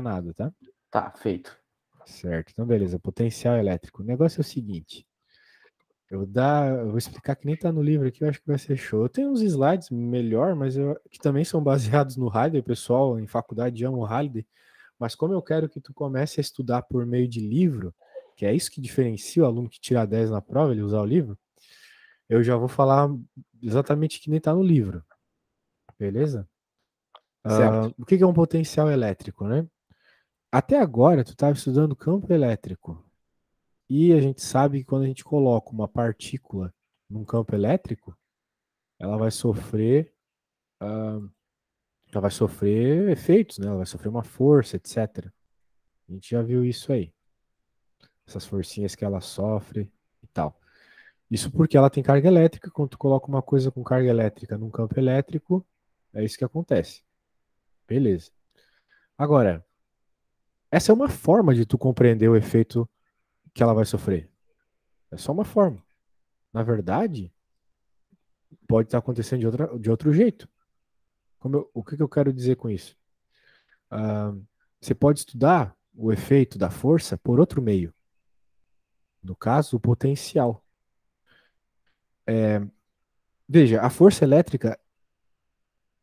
nada, tá? Tá, feito. Certo, então beleza, potencial elétrico. O negócio é o seguinte, eu vou explicar que nem tá no livro aqui, eu acho que vai ser show. Eu tenho uns slides melhor, mas que também são baseados no Halliday, o pessoal em faculdade ama o Halliday, mas como eu quero que tu comece a estudar por meio de livro, que é isso que diferencia o aluno que tira 10 na prova, ele usar o livro, eu já vou falar exatamente que nem tá no livro, beleza? Certo. O que é um potencial elétrico, né? Até agora, tu estava estudando campo elétrico. E a gente sabe que quando a gente coloca uma partícula num campo elétrico, ela vai sofrer, ah, ela vai sofrer efeitos, né? Ela vai sofrer uma força, etc. A gente já viu isso aí. Essas forcinhas que ela sofre e tal. Isso porque ela tem carga elétrica. Quando tu coloca uma coisa com carga elétrica num campo elétrico, é isso que acontece. Beleza. Agora, essa é uma forma de tu compreender o efeito que ela vai sofrer. É só uma forma. Na verdade, pode estar acontecendo de outro jeito. O que eu quero dizer com isso? Ah, você pode estudar o efeito da força por outro meio. No caso, o potencial. Veja, a força elétrica,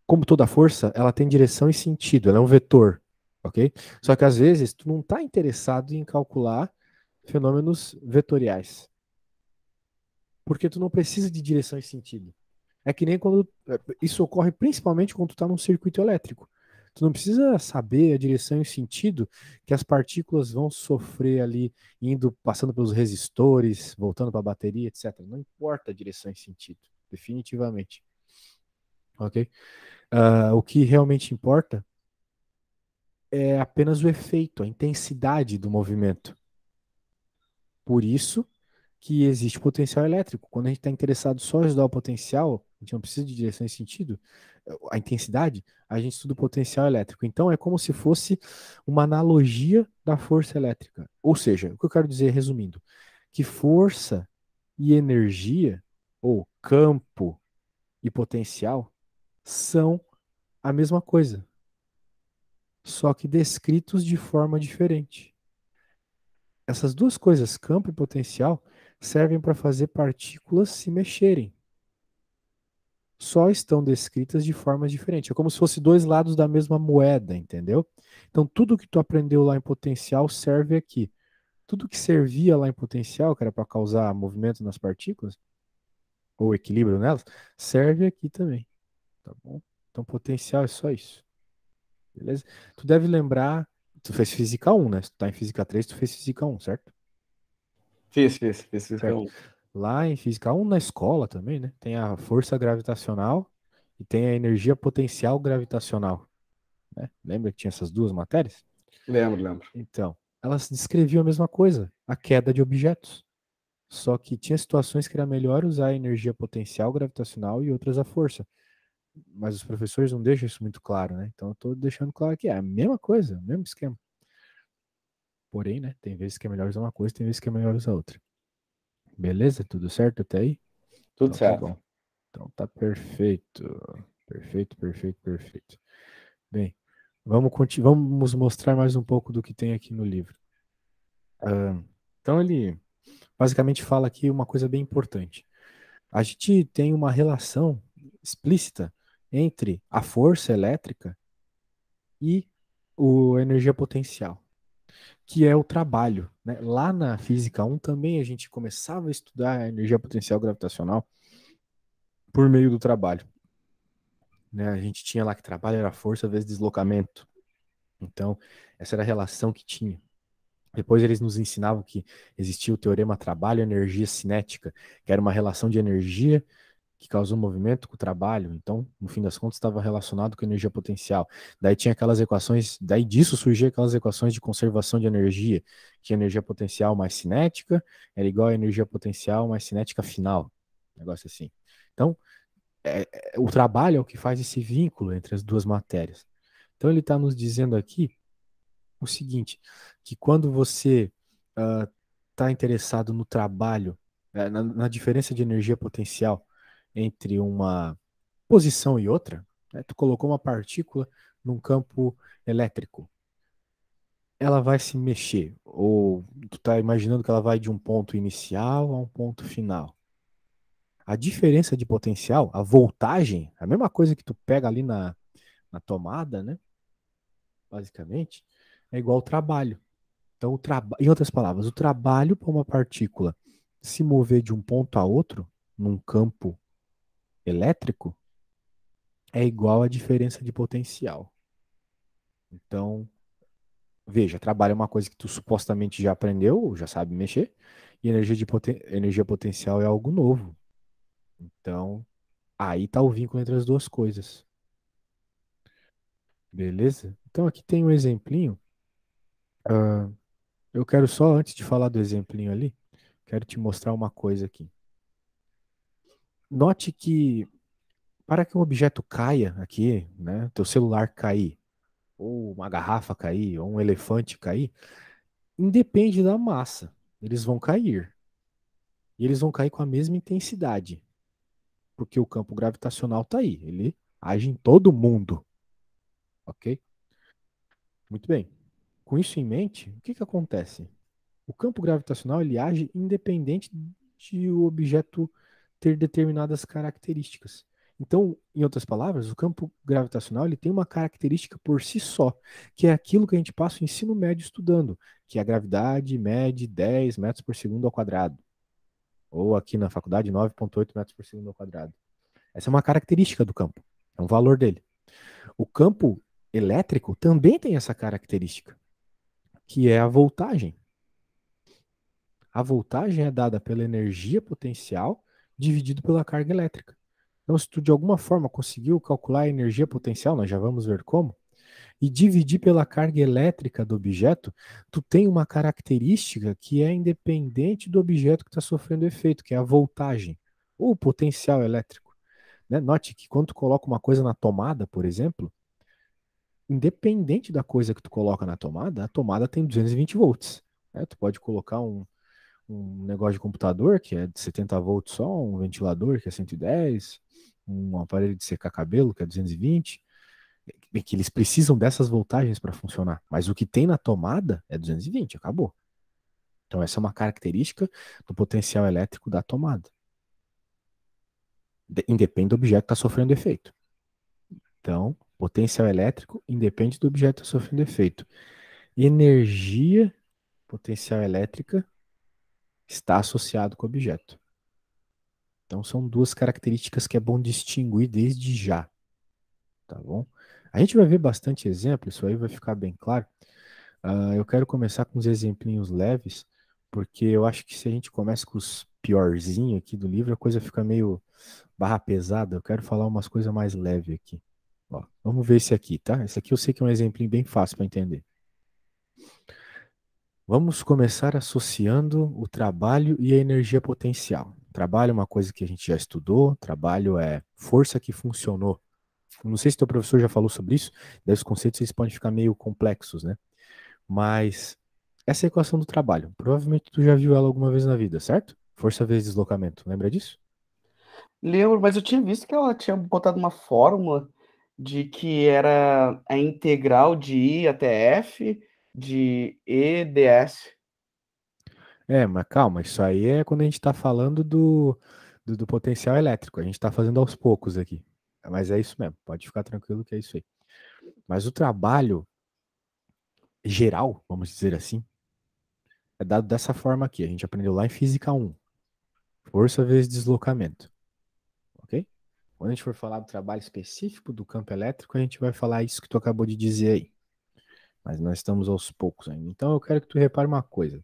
como toda força, ela tem direção e sentido, ela é um vetor, ok? Só que às vezes tu não está interessado em calcular fenômenos vetoriais, porque tu não precisa de direção e sentido. É que nem quando isso ocorre principalmente quando tu está num circuito elétrico. Tu não precisa saber a direção e o sentido que as partículas vão sofrer ali, indo, passando pelos resistores, voltando para a bateria, etc. Não importa a direção e sentido, definitivamente. Ok? O que realmente importa é apenas o efeito, a intensidade do movimento. Por isso que existe potencial elétrico. Quando a gente está interessado só em estudar o potencial, a gente não precisa de direção e sentido, a intensidade, a gente estuda o potencial elétrico. Então é como se fosse uma analogia da força elétrica. Ou seja, o que eu quero dizer, resumindo, que força e energia, ou campo e potencial, são a mesma coisa, só que descritos de forma diferente. Essas duas coisas, campo e potencial, servem para fazer partículas se mexerem. Só estão descritas de formas diferentes. É como se fossem dois lados da mesma moeda, entendeu? Então, tudo que tu aprendeu lá em potencial serve aqui. Tudo que servia lá em potencial, que era para causar movimento nas partículas, ou equilíbrio nelas, serve aqui também. Tá bom? Então, potencial é só isso. Beleza? Tu deve lembrar. Tu fez física 1, né? Se tu tá em física 3, tu fez física 1, certo? Fiz física Certo. 1. Lá em física 1 na escola também, né? Tem a força gravitacional e tem a energia potencial gravitacional, né? Lembra que tinha essas duas matérias? Lembro. Então, elas descreviam a mesma coisa, a queda de objetos. Só que tinha situações que era melhor usar a energia potencial gravitacional e outras a força. Mas os professores não deixam isso muito claro, né? Então eu estou deixando claro que é a mesma coisa, o mesmo esquema. Porém, né? Tem vezes que é melhor usar uma coisa, tem vezes que é melhor usar outra. Beleza? Tudo certo até aí? Tudo Então tá certo. bom. Então tá perfeito. Perfeito. Bem, vamos mostrar mais um pouco do que tem aqui no livro. Então ele basicamente fala aqui uma coisa bem importante. A gente tem uma relação explícita entre a força elétrica e a energia potencial, que é o trabalho, né? Lá na Física 1 também a gente começava a estudar a energia potencial gravitacional por meio do trabalho, né? A gente tinha lá que trabalho era força vezes deslocamento. Então, essa era a relação que tinha. Depois eles nos ensinavam que existia o teorema trabalho-energia cinética, que era uma relação de energia que causou movimento com o trabalho. Então, no fim das contas, estava relacionado com a energia potencial. Daí tinha aquelas equações, daí disso surgiam aquelas equações de conservação de energia, que a energia potencial mais cinética era igual a energia potencial mais cinética final. Um negócio assim. Então, o trabalho é o que faz esse vínculo entre as duas matérias. Então, ele está nos dizendo aqui o seguinte, que quando você está interessado no trabalho, na diferença de energia potencial entre uma posição e outra, né, tu colocou uma partícula num campo elétrico. ela vai se mexer? Ou tu tá imaginando que ela vai de um ponto inicial a um ponto final? A diferença de potencial, a voltagem, a mesma coisa que tu pega ali na tomada, né? Basicamente, é igual ao trabalho. Então, em outras palavras, o trabalho para uma partícula se mover de um ponto a outro, num campo elétrico, é igual à diferença de potencial. Então, veja, trabalho é uma coisa que tu supostamente já aprendeu, já sabe mexer, e energia potencial é algo novo. Então, aí tá o vínculo entre as duas coisas. Beleza? Então, aqui tem um exemplinho. Ah, eu quero só, antes de falar do exemplinho ali, quero te mostrar uma coisa aqui. Note que para que um objeto caia aqui, né, teu celular cair, ou uma garrafa cair, ou um elefante cair, independe da massa. Eles vão cair. E eles vão cair com a mesma intensidade, porque o campo gravitacional está aí. Ele age em todo mundo, ok? Muito bem. Com isso em mente, o que que acontece? O campo gravitacional ele age independente de o objeto ter determinadas características. Então, em outras palavras, o campo gravitacional ele tem uma característica por si só, que é aquilo que a gente passa o ensino médio estudando, que a gravidade mede 10 metros por segundo ao quadrado, ou aqui na faculdade 9,8 metros por segundo ao quadrado. Essa é uma característica do campo, é um valor dele. O campo elétrico também tem essa característica, que é a voltagem. A voltagem é dada pela energia potencial dividido pela carga elétrica. Então, se tu de alguma forma conseguiu calcular a energia potencial, nós já vamos ver como, e dividir pela carga elétrica do objeto, tu tem uma característica que é independente do objeto que está sofrendo efeito, que é a voltagem, ou o potencial elétrico. Né? Note que quando tu coloca uma coisa na tomada, por exemplo, independente da coisa que tu coloca na tomada, a tomada tem 220 volts. Né? Tu pode colocar um negócio de computador que é de 70 volts só, um ventilador que é 110, um aparelho de secar cabelo que é 220, que eles precisam dessas voltagens para funcionar. Mas o que tem na tomada é 220, acabou. Então essa é uma característica do potencial elétrico da tomada. Independe do objeto que está sofrendo efeito. Então, potencial elétrico independe do objeto que está sofrendo efeito. Energia potencial elétrica está associado com o objeto. Então são duas características que é bom distinguir desde já, tá bom? A gente vai ver bastante exemplo, isso aí vai ficar bem claro. Eu quero começar com uns exemplinhos leves, porque eu acho que se a gente começa com os piorzinhos aqui do livro, a coisa fica meio barra pesada. Eu quero falar umas coisas mais leves aqui. Ó, vamos ver esse aqui, tá? Esse aqui eu sei que é um exemplinho bem fácil para entender. Vamos começar associando o trabalho e a energia potencial. Trabalho é uma coisa que a gente já estudou, trabalho é força que funcionou. Não sei se teu professor já falou sobre isso, daí os conceitos eles podem ficar meio complexos, né? Mas essa é a equação do trabalho. Provavelmente tu já viu ela alguma vez na vida, certo? Força vezes deslocamento. Lembra disso? Lembro, mas eu tinha visto que ela tinha botado uma fórmula de que era a integral de I até F de E ds. É, mas calma, isso aí é quando a gente está falando do potencial elétrico. A gente está fazendo aos poucos aqui. Mas é isso mesmo, pode ficar tranquilo que é isso aí. Mas o trabalho geral, vamos dizer assim, é dado dessa forma aqui. A gente aprendeu lá em Física 1. Força vezes deslocamento. Ok? Quando a gente for falar do trabalho específico do campo elétrico, a gente vai falar isso que tu acabou de dizer aí. Mas nós estamos aos poucos ainda. Então eu quero que tu repare uma coisa.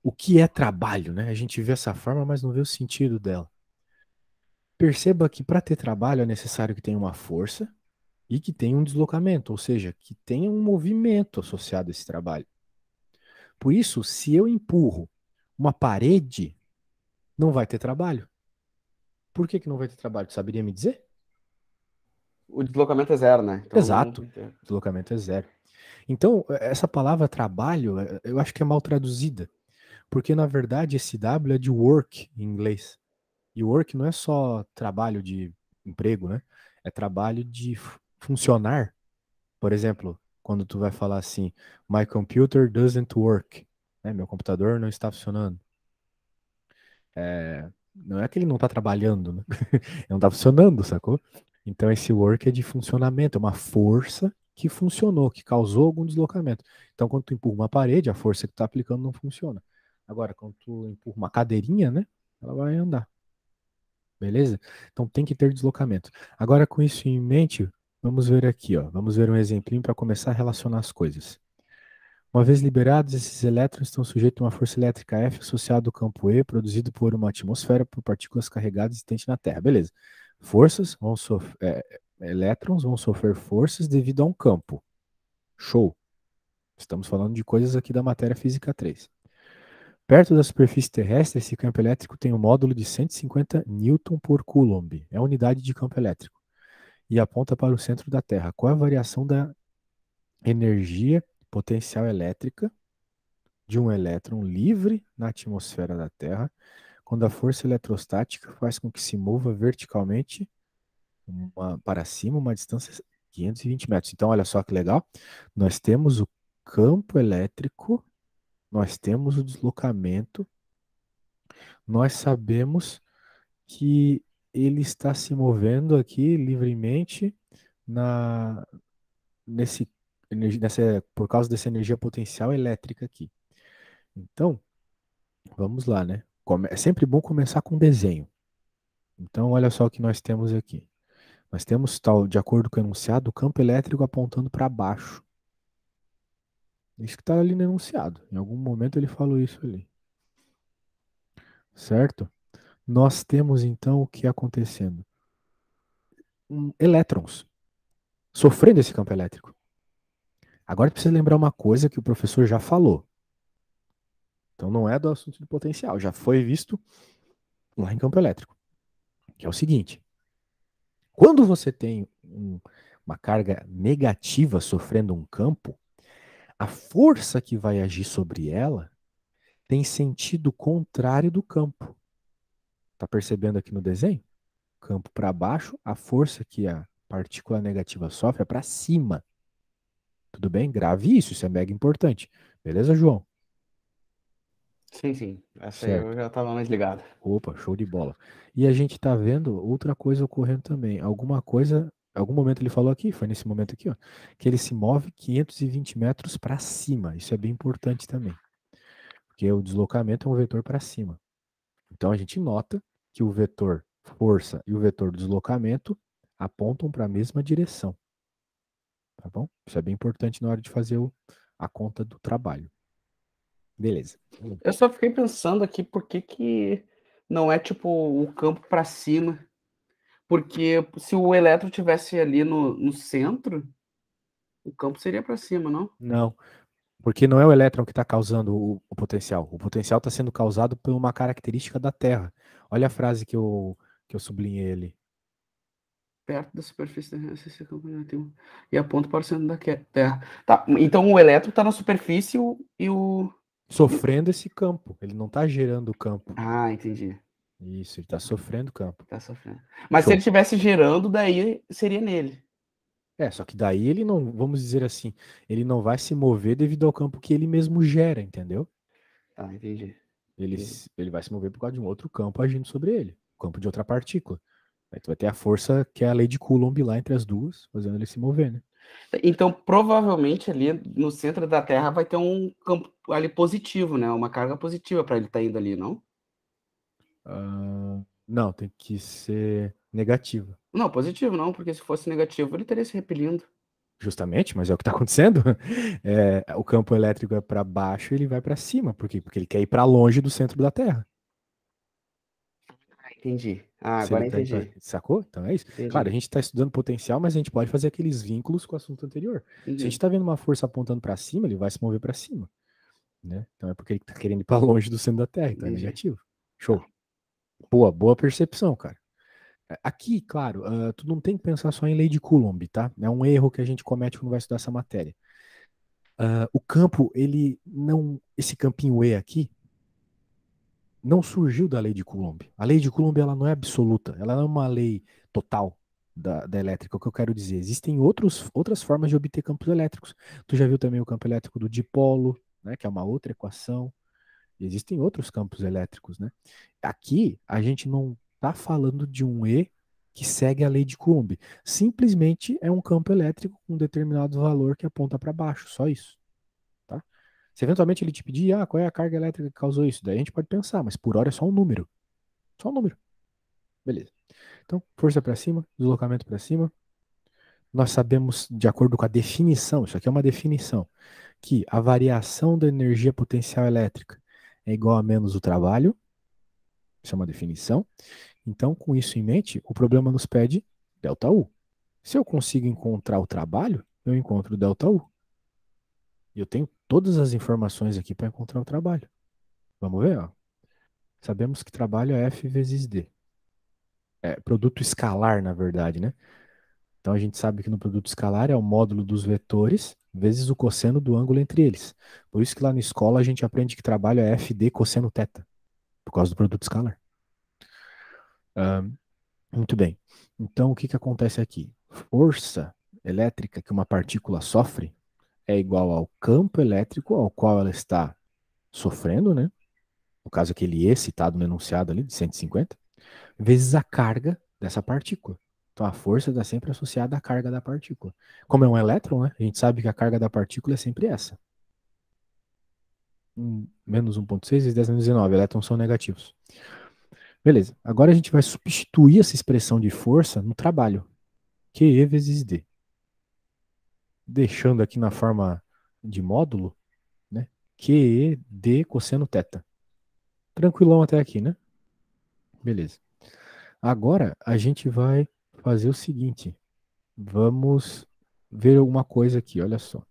O que é trabalho, né? A gente vê essa forma, mas não vê o sentido dela. Perceba que para ter trabalho é necessário que tenha uma força e que tenha um deslocamento, ou seja, que tenha um movimento associado a esse trabalho. Por isso, se eu empurro uma parede, não vai ter trabalho. Por que que não vai ter trabalho? Tu saberia me dizer? O deslocamento é zero, né? Então não. Exato. Deslocamento é zero. Então, essa palavra trabalho, eu acho que é mal traduzida, porque na verdade esse W é de work em inglês. E work não é só trabalho de emprego, né? É trabalho de funcionar. Por exemplo, quando tu vai falar assim, my computer doesn't work, né? Meu computador não está funcionando. Não é que ele não está trabalhando, né? Ele não está funcionando, sacou? Então esse work é de funcionamento, é uma força que funcionou, que causou algum deslocamento. Então quando tu empurra uma parede, a força que tu está aplicando não funciona. Agora, quando tu empurra uma cadeirinha, né? Ela vai andar. Beleza? Então tem que ter deslocamento. Agora, com isso em mente, vamos ver aqui, ó. Vamos ver um exemplinho para começar a relacionar as coisas. Uma vez liberados, esses elétrons estão sujeitos a uma força elétrica F associada ao campo E, produzido por uma atmosfera por partículas carregadas existentes na Terra. Beleza. Forças vão sofrer, elétrons vão sofrer forças devido a um campo. Show. Estamos falando de coisas aqui da matéria física 3. Perto da superfície terrestre, esse campo elétrico tem um módulo de 150 newton por coulomb. É a unidade de campo elétrico. E aponta para o centro da Terra. Qual é a variação da energia potencial elétrica de um elétron livre na atmosfera da Terra quando a força eletrostática faz com que se mova verticalmente para cima uma distância de 520 metros? Então, olha só que legal. Nós temos o campo elétrico, nós temos o deslocamento, nós sabemos que ele está se movendo aqui livremente na nesse por causa dessa energia potencial elétrica aqui. Então, vamos lá, né? É sempre bom começar com desenho. Então, olha só o que nós temos aqui. Nós temos tal, de acordo com o enunciado, o campo elétrico apontando para baixo. Isso que está ali no enunciado. Em algum momento ele falou isso ali. Certo? Nós temos então o que acontecendo? Elétrons sofrendo esse campo elétrico. Agora precisa lembrar uma coisa que o professor já falou. Então não é do assunto de potencial, já foi visto lá em campo elétrico. Que é o seguinte: quando você tem uma carga negativa sofrendo um campo, a força que vai agir sobre ela tem sentido contrário do campo. Tá percebendo aqui no desenho? Campo para baixo, a força que a partícula negativa sofre é para cima. Tudo bem? Grave isso, isso é mega importante. Beleza, João? Sim, sim. Essa aí eu Certo. já tava mais ligado. Opa, show de bola. E a gente tá vendo outra coisa ocorrendo também. Alguma coisa, algum momento ele falou aqui, foi nesse momento aqui, ó, que ele se move 520 metros para cima. Isso é bem importante também, porque o deslocamento é um vetor para cima. Então a gente nota que o vetor força e o vetor deslocamento apontam para a mesma direção, tá bom? Isso é bem importante na hora de fazer a conta do trabalho. Beleza. Eu só fiquei pensando aqui por que que não é tipo o campo para cima, porque se o elétron tivesse ali no centro, o campo seria para cima, não? Não, porque não é o elétron que está causando o potencial. O potencial está sendo causado por uma característica da Terra. Olha a frase que eu sublinhei ali. Perto da superfície terrestre, esse campo negativo e aponta para o centro da Terra. Tá, então o elétron está na superfície e o Sofrendo esse campo. Ele não está gerando o campo. ah, entendi. Isso, ele está sofrendo o campo. Tá sofrendo. Mas se ele Show. estivesse gerando, daí seria nele. Só que daí ele não, vamos dizer assim, ele não vai se mover devido ao campo que ele mesmo gera, entendeu? Tá, entendi. Ele, Entendi. ele vai se mover por causa de um outro campo agindo sobre ele, o campo de outra partícula. Aí tu vai ter a força que é a lei de Coulomb lá entre as duas, fazendo ele se mover, né? Então, provavelmente ali no centro da Terra vai ter um campo ali positivo, né? Uma carga positiva para ele estar indo ali, não? Não, tem que ser negativa. Não, positivo não, porque se fosse negativo ele estaria se repelindo. Justamente, mas é o que está acontecendo. O campo elétrico é para baixo, ele vai para cima. Por quê? Porque ele quer ir para longe do centro da Terra. Ah, entendi. Ah, Se ele agora tá indo entendi. sacou? Então é isso. Claro, a Entendi. gente está estudando potencial, mas a gente pode fazer aqueles vínculos com o assunto anterior. Se a gente Entendi. está vendo uma força apontando para cima, ele vai se mover para cima, né? Então é porque ele está querendo ir para longe do centro da Terra, então é Entendi. negativo. Tá. Show. Boa percepção, cara. Aqui, claro, tu não tem que pensar só em lei de Coulomb, tá? É um erro que a gente comete quando vai estudar essa matéria. O campo, ele não. Esse campinho E aqui não surgiu da lei de Coulomb. A lei de Coulomb ela não é absoluta, ela não é uma lei total. da elétrica. O que eu quero dizer? Existem outras formas de obter campos elétricos. Tu já viu também o campo elétrico do dipolo, né, que é uma outra equação. E existem outros campos elétricos, né? Aqui a gente não está falando de um E que segue a lei de Coulomb. Simplesmente é um campo elétrico com um determinado valor que aponta para baixo, só isso, tá? Se eventualmente ele te pedir, qual é a carga elétrica que causou isso? Daí a gente pode pensar, mas por hora é só um número. Só um número. Beleza. Então, força para cima, deslocamento para cima. Nós sabemos, de acordo com a definição, isso aqui é uma definição, que a variação da energia potencial elétrica é igual a menos o trabalho. Isso é uma definição. Então, com isso em mente, o problema nos pede ΔU. Se eu consigo encontrar o trabalho, eu encontro o ΔU. E eu tenho todas as informações aqui para encontrar o trabalho. Vamos ver? Ó. Sabemos que trabalho é F vezes D. É produto escalar, na verdade, né? Então a gente sabe que no produto escalar é o módulo dos vetores vezes o cosseno do ângulo entre eles. Por isso que lá na escola a gente aprende que trabalho é FD cosseno θ, por causa do produto escalar. Muito bem. Então o que acontece aqui? Força elétrica que uma partícula sofre é igual ao campo elétrico ao qual ela está sofrendo, né? No caso aquele E citado no enunciado ali de 150, vezes a carga dessa partícula. Então a força está sempre associada à carga da partícula. Como é um elétron, né? A gente sabe que a carga da partícula é sempre essa. Menos 1,6 vezes 10 menos 19. Elétrons são negativos. Beleza. Agora a gente vai substituir essa expressão de força no trabalho. QE vezes D. Deixando aqui na forma de módulo, né? QE D cosseno θ. Tranquilão até aqui, né? Beleza. Agora a gente vai fazer o seguinte. Vamos ver alguma coisa aqui, olha só.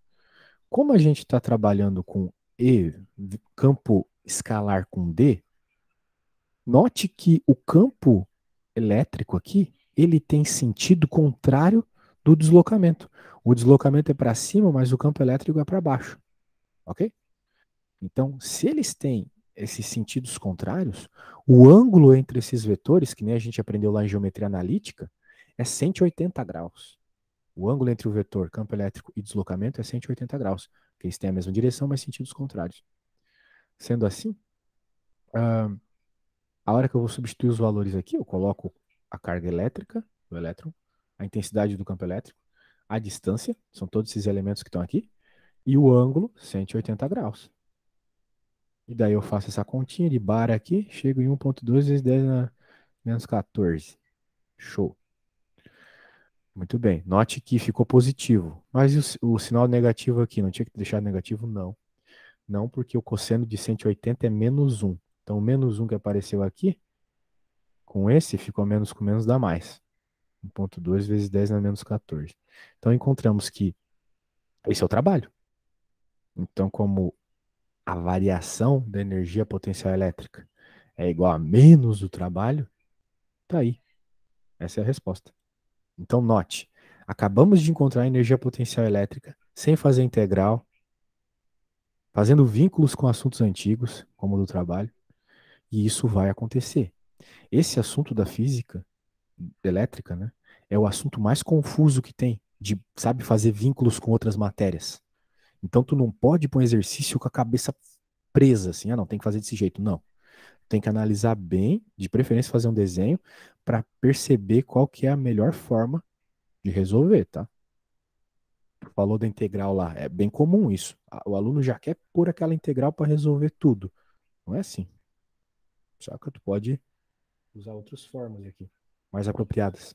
Como a gente está trabalhando com E, campo escalar com D, note que o campo elétrico aqui, ele tem sentido contrário do deslocamento. O deslocamento é para cima, mas o campo elétrico é para baixo. Ok? Então, se eles têm esses sentidos contrários, o ângulo entre esses vetores, que nem a gente aprendeu lá em geometria analítica, é 180 graus. O ângulo entre o vetor campo elétrico e deslocamento é 180 graus, porque eles têm a mesma direção, mas sentidos contrários. Sendo assim, a hora que eu vou substituir os valores aqui, eu coloco a carga elétrica do elétron, a intensidade do campo elétrico, a distância, são todos esses elementos que estão aqui, e o ângulo, 180 graus. E daí eu faço essa continha de bar aqui, chego em 1,2 vezes 10 na menos 14. Show. Muito bem. Note que ficou positivo. Mas o sinal negativo aqui, não tinha que deixar negativo? Não. Não, porque o cosseno de 180 é menos 1. Então, o menos 1 que apareceu aqui, com esse, ficou menos com menos dá mais. 1,2 vezes 10 na menos 14. Então, encontramos que esse é o trabalho. Então, como a variação da energia potencial elétrica é igual a menos o trabalho, tá aí. Essa é a resposta. Então, note, acabamos de encontrar a energia potencial elétrica sem fazer integral, fazendo vínculos com assuntos antigos, como o do trabalho, e isso vai acontecer. Esse assunto da física elétrica, né, é o assunto mais confuso que tem, de, sabe, fazer vínculos com outras matérias. Então, tu não pode pôr um exercício com a cabeça presa, assim, não, tem que fazer desse jeito. Não. Tem que analisar bem, de preferência fazer um desenho, para perceber qual que é a melhor forma de resolver, tá? Falou da integral lá, é bem comum isso. O aluno já quer pôr aquela integral para resolver tudo. Não é assim. Só que tu pode usar outras formas aqui, mais apropriadas.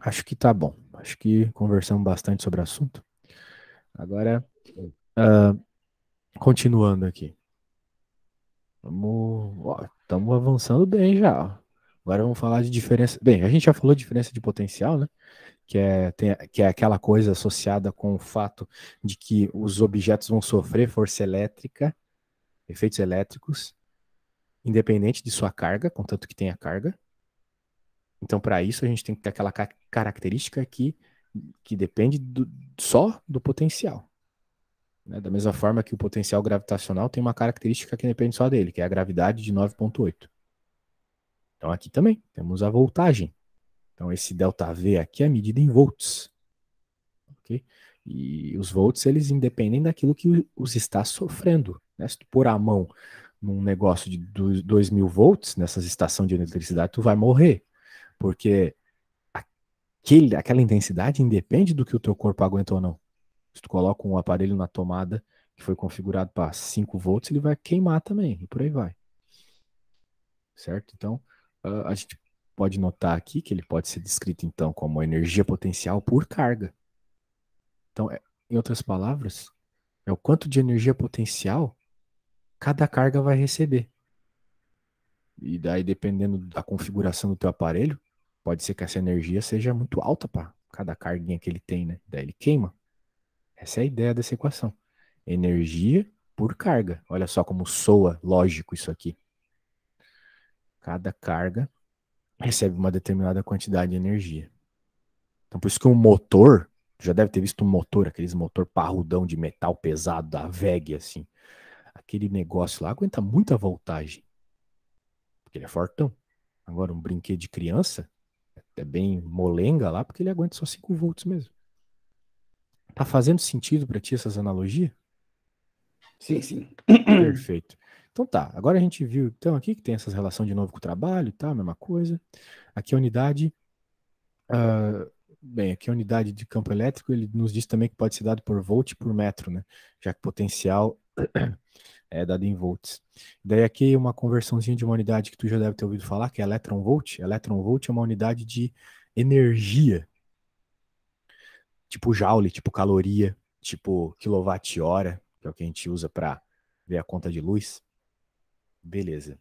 Acho que tá bom. Acho que conversamos bastante sobre o assunto. Agora, continuando aqui. Estamos avançando bem já. Agora vamos falar de diferença. Bem, a gente já falou de diferença de potencial, né? Que é aquela coisa associada com o fato de que os objetos vão sofrer força elétrica, efeitos elétricos, independente de sua carga, contanto que tenha carga. Então, para isso, a gente tem que ter aquela característica que depende só do potencial. Né? Da mesma forma que o potencial gravitacional tem uma característica que depende só dele, que é a gravidade de 9,8. Então, aqui também temos a voltagem. Então, esse ΔV aqui é medido em volts. Okay? E os volts, eles independem daquilo que os está sofrendo. Né? Se tu pôr a mão num negócio de 2.000 volts, nessas estações de eletricidade, tu vai morrer. Porque aquela intensidade independe do que o teu corpo aguenta ou não. Se tu coloca um aparelho na tomada que foi configurado para 5 volts, ele vai queimar também, e por aí vai. Certo? Então, a gente pode notar aqui que ele pode ser descrito, então, como energia potencial por carga. Então, em outras palavras, é o quanto de energia potencial cada carga vai receber. E daí, dependendo da configuração do teu aparelho, pode ser que essa energia seja muito alta para cada carguinha que ele tem, né? Daí ele queima. Essa é a ideia dessa equação. Energia por carga. Olha só como soa lógico isso aqui. Cada carga recebe uma determinada quantidade de energia. Então, por isso que um motor, já deve ter visto um motor, aqueles motor parrudão de metal pesado da VEG, assim. Aquele negócio lá aguenta muita voltagem, porque ele é fortão. Agora, um brinquedo de criança é bem molenga lá, porque ele aguenta só 5 volts mesmo. Tá fazendo sentido para ti essas analogias? Sim, sim. Perfeito. Então tá, agora a gente viu então aqui que tem essa relação de novo com o trabalho e tal, mesma coisa. Aqui a unidade, bem, aqui a unidade de campo elétrico, ele nos diz também que pode ser dado por volt por metro, né? Já que potencial é dado em volts. Daí aqui uma conversãozinha de uma unidade que tu já deve ter ouvido falar, que é elétron volt. Elétron volt é uma unidade de energia, tipo joule, tipo caloria, tipo quilowatt-hora, que é o que a gente usa para ver a conta de luz. Beleza.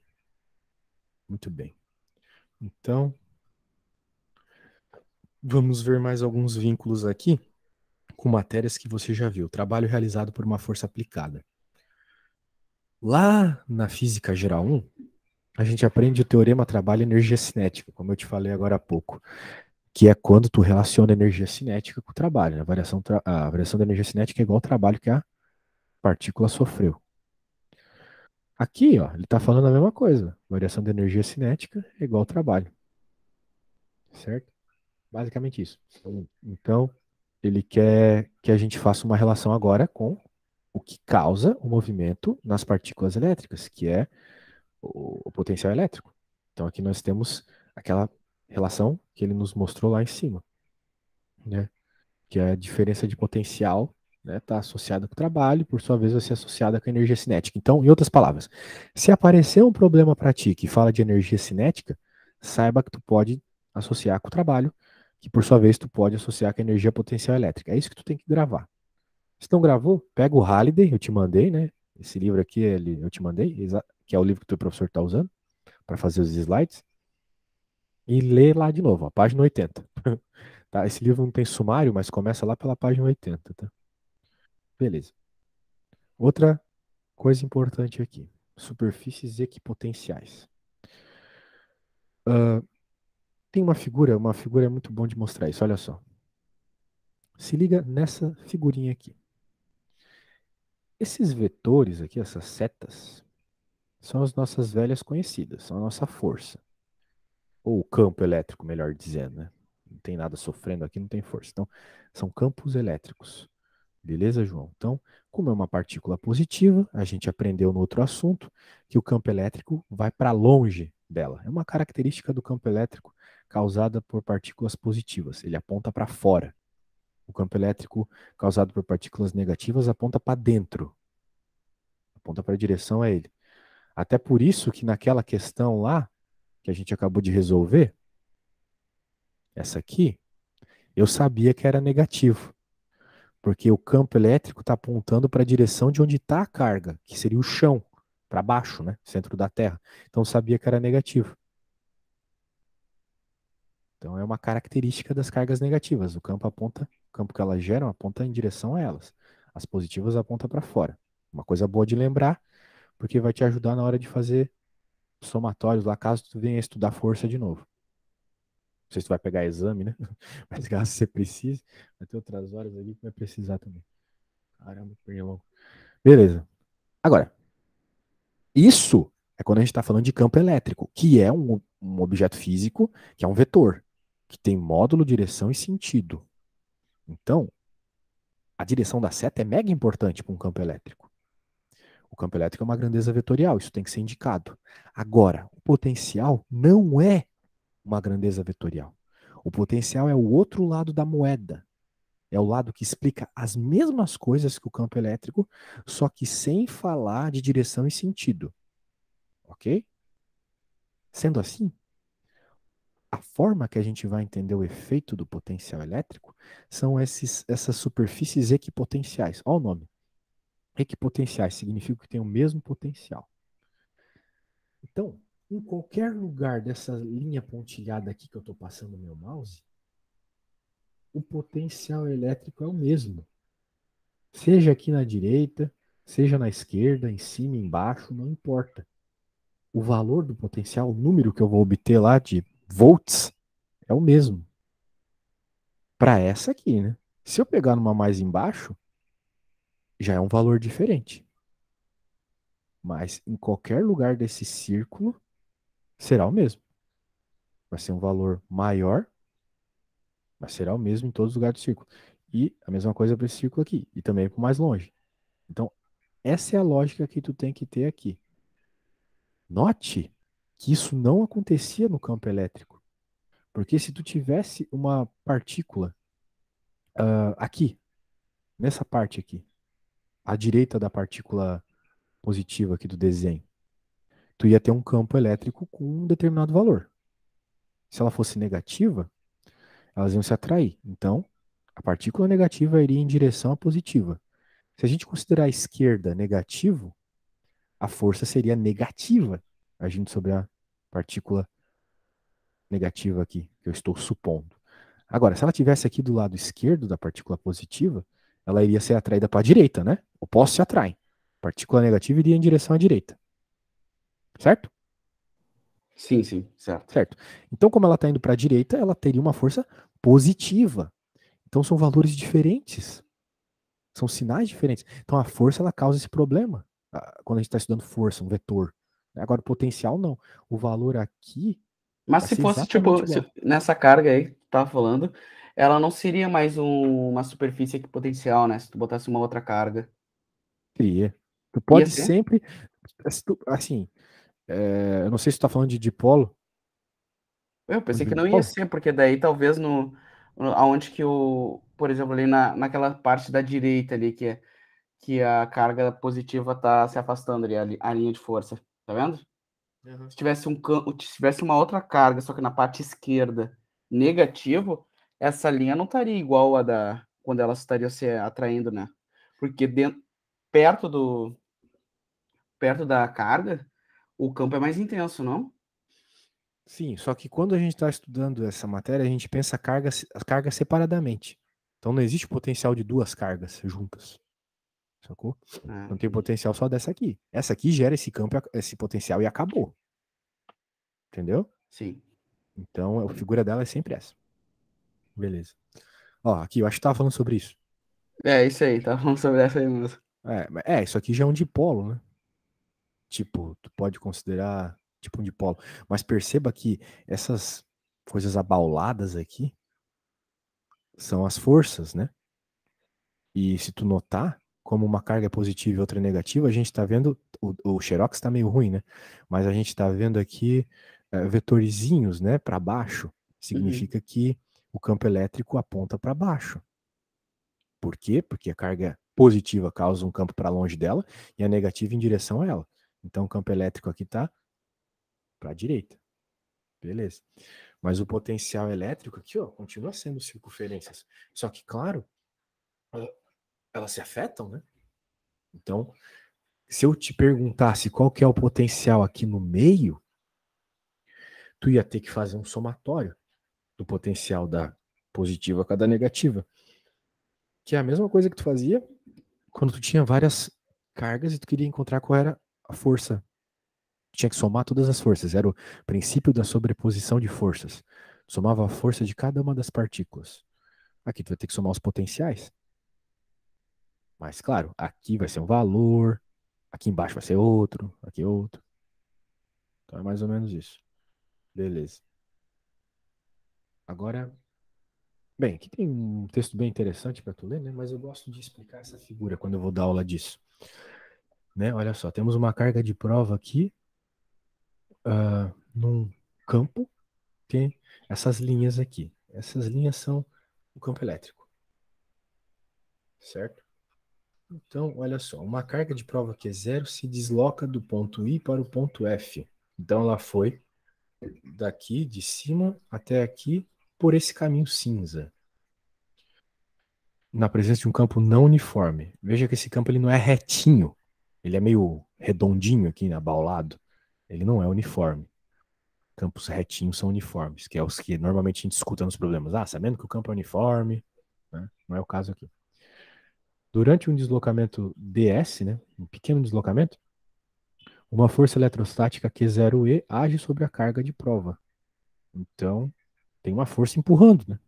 Muito bem. Então, vamos ver mais alguns vínculos aqui com matérias que você já viu. Trabalho realizado por uma força aplicada. Lá na Física Geral 1, a gente aprende o teorema trabalho-energia cinética, como eu te falei agora há pouco, que é quando tu relaciona energia cinética com o trabalho. A variação da energia cinética é igual ao trabalho que a partícula sofreu. Aqui, ó, ele está falando a mesma coisa. Variação da energia cinética é igual ao trabalho. Certo? Basicamente isso. Então, ele quer que a gente faça uma relação agora com o que causa o movimento nas partículas elétricas, que é o potencial elétrico. Então, aqui nós temos aquela relação que ele nos mostrou lá em cima, né? Que é a diferença de potencial, né, está associada com o trabalho, por sua vez vai ser associada com a energia cinética. Então, em outras palavras, se aparecer um problema para ti que fala de energia cinética, saiba que tu pode associar com o trabalho, que por sua vez tu pode associar com a energia potencial elétrica. É isso que tu tem que gravar. Se não gravou, pega o Halliday, eu te mandei, né? Esse livro aqui eu te mandei, que é o livro que o teu professor está usando para fazer os slides, e lê lá de novo, a página 80. Tá? Esse livro não tem sumário, mas começa lá pela página 80, tá? Beleza. Outra coisa importante aqui: superfícies equipotenciais. Tem uma figura é muito bom de mostrar isso, olha só. Se liga nessa figurinha aqui. Esses vetores aqui, essas setas, são as nossas velhas conhecidas, são a nossa força. Ou o campo elétrico, melhor dizendo, né? Não tem nada sofrendo aqui, não tem força. Então, são campos elétricos. Beleza, João? Então, como é uma partícula positiva, a gente aprendeu no outro assunto que o campo elétrico vai para longe dela. É uma característica do campo elétrico causada por partículas positivas. Ele aponta para fora. O campo elétrico causado por partículas negativas aponta para dentro. Aponta para a direção a ele. Até por isso que naquela questão lá, que a gente acabou de resolver, essa aqui, eu sabia que era negativo. Porque o campo elétrico está apontando para a direção de onde está a carga, que seria o chão, para baixo, né? Centro da Terra. Então eu sabia que era negativo. Então é uma característica das cargas negativas. O campo que elas geram aponta em direção a elas. As positivas apontam para fora. Uma coisa boa de lembrar, porque vai te ajudar na hora de fazer somatórios lá, caso tu venha estudar força de novo. Não sei se tu vai pegar exame, né? Mas caso você precise, vai ter outras horas ali que vai precisar também. Caramba, pernilongo. Beleza. Agora, isso é quando a gente está falando de campo elétrico, que é um objeto físico, que é um vetor. que tem módulo, direção e sentido. Então, a direção da seta é mega importante para um campo elétrico. O campo elétrico é uma grandeza vetorial, isso tem que ser indicado. Agora, o potencial não é uma grandeza vetorial. O potencial é o outro lado da moeda. É o lado que explica as mesmas coisas que o campo elétrico, só que sem falar de direção e sentido. Ok? Sendo assim, a forma que a gente vai entender o efeito do potencial elétrico são essas superfícies equipotenciais. Olha o nome. Equipotenciais significa que tem o mesmo potencial. Então, em qualquer lugar dessa linha pontilhada aqui que eu estou passando o meu mouse, o potencial elétrico é o mesmo. Seja aqui na direita, seja na esquerda, em cima, embaixo, não importa. O valor do potencial, o número que eu vou obter lá de volts, é o mesmo. Para essa aqui, né? Se eu pegar numa mais embaixo, já é um valor diferente. Mas em qualquer lugar desse círculo, será o mesmo. Vai ser um valor maior, mas será o mesmo em todos os lugares do círculo. E a mesma coisa para esse círculo aqui. E também para o mais longe. Então, essa é a lógica que tu tem que ter aqui. Note que isso não acontecia no campo elétrico. Porque se tu tivesse uma partícula aqui, nessa parte aqui, à direita da partícula positiva aqui do desenho, tu ia ter um campo elétrico com um determinado valor. Se ela fosse negativa, elas iam se atrair. Então, a partícula negativa iria em direção à positiva. Se a gente considerar a esquerda negativo, a força seria negativa agindo sobre a partícula negativa aqui, que eu estou supondo. Agora, se ela tivesse aqui do lado esquerdo da partícula positiva, ela iria ser atraída para a direita, né? Opostos se atraem. A partícula negativa iria em direção à direita. Certo? Sim, sim, certo. Certo. Então, como ela está indo para a direita, ela teria uma força positiva. Então, são valores diferentes. São sinais diferentes. Então, a força ela causa esse problema. Quando a gente está estudando força, um vetor. Agora, o potencial não. O valor aqui Mas vai se ser fosse, exatamente tipo, igual. nessa carga aí que tu tava falando, ela não seria mais uma superfície equipotencial, né? Se tu botasse uma outra carga. Cria. Tu Ia pode ser? sempre. Assim, eu não sei se tu está falando de dipolo. Eu pensei Lembra que de não ia dipolo? ser, porque daí talvez aonde que por exemplo, ali naquela parte da direita ali, que a carga positiva tá se afastando ali, a linha de força, tá vendo? Uhum. Se tivesse uma outra carga, só que na parte esquerda, negativo, essa linha não estaria igual a da quando elas estariam se atraindo, né? Porque perto perto da carga, o campo é mais intenso, não? Sim, só que quando a gente está estudando essa matéria, a gente pensa a carga separadamente. Então não existe potencial de duas cargas juntas. Sacou? Ah, Não tem entendi. potencial só dessa aqui. Essa aqui gera esse campo, esse potencial e acabou. Entendeu? Sim. Então a figura dela é sempre essa. Beleza. Ó, aqui, eu acho que tava falando sobre isso. É isso aí, tá falando sobre essa aí mesmo. Isso aqui já é um dipolo, né? Tipo, tu pode considerar tipo um dipolo. Mas perceba que essas coisas abauladas aqui são as forças, né? E se tu notar, como uma carga é positiva e outra é negativa, a gente está vendo, o Xerox está meio ruim, né? Mas a gente está vendo aqui vetorizinhos, né, para baixo. Uhum. Significa que o campo elétrico aponta para baixo. Por quê? Porque a carga positiva causa um campo para longe dela e a negativa em direção a ela. Então o campo elétrico aqui está para a direita. Beleza. Mas o potencial elétrico aqui, ó, continua sendo circunferências. Só que, claro, elas se afetam, né? Então, se eu te perguntasse qual que é o potencial aqui no meio, tu ia ter que fazer um somatório do potencial da positiva com a da negativa. Que é a mesma coisa que tu fazia quando tu tinha várias cargas e tu queria encontrar qual era a força. Tu tinha que somar todas as forças. Era o princípio da sobreposição de forças. Tu somava a força de cada uma das partículas. Aqui tu vai ter que somar os potenciais. Mas, claro, aqui vai ser um valor, aqui embaixo vai ser outro, aqui outro. Então é mais ou menos isso. Beleza. Agora, bem, aqui tem um texto bem interessante para tu ler, né? Mas eu gosto de explicar essa figura quando eu vou dar aula disso, né? Olha só, temos uma carga de prova aqui, num campo, tem essas linhas aqui. Essas linhas são o campo elétrico, certo? Então, olha só, uma carga de prova que é zero se desloca do ponto I para o ponto F. Então, ela foi daqui de cima até aqui por esse caminho cinza, na presença de um campo não uniforme. Veja que esse campo ele não é retinho, ele é meio redondinho aqui, abaulado. Ele não é uniforme. Campos retinhos são uniformes, que é os que normalmente a gente escuta nos problemas. Ah, sabendo que o campo é uniforme, né? Não é o caso aqui. Durante um deslocamento ds, né, um pequeno deslocamento, uma força eletrostática Q0E age sobre a carga de prova. Então, tem uma força empurrando, né?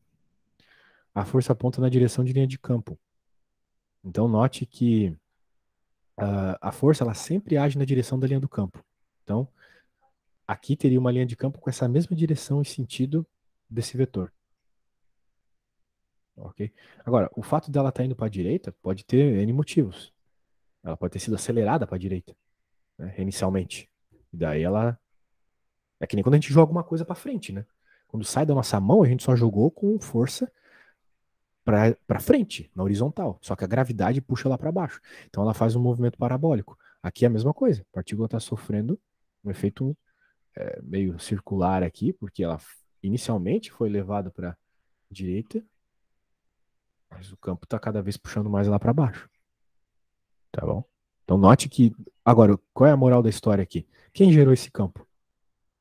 A força aponta na direção de linha de campo. Então, note que a força ela sempre age na direção da linha do campo. Então, aqui teria uma linha de campo com essa mesma direção e sentido desse vetor. Ok? Agora, o fato dela estar indo para a direita pode ter N motivos. Ela pode ter sido acelerada para a direita, né, inicialmente. E daí ela. É que nem quando a gente joga uma coisa para frente, né? Quando sai da nossa mão, a gente só jogou com força para frente, na horizontal. Só que a gravidade puxa lá para baixo. Então ela faz um movimento parabólico. Aqui é a mesma coisa. A partícula está sofrendo um efeito meio circular aqui, porque ela inicialmente foi levada para a direita, mas o campo está cada vez puxando mais lá para baixo. Tá bom? Então note que. Agora, qual é a moral da história aqui? Quem gerou esse campo?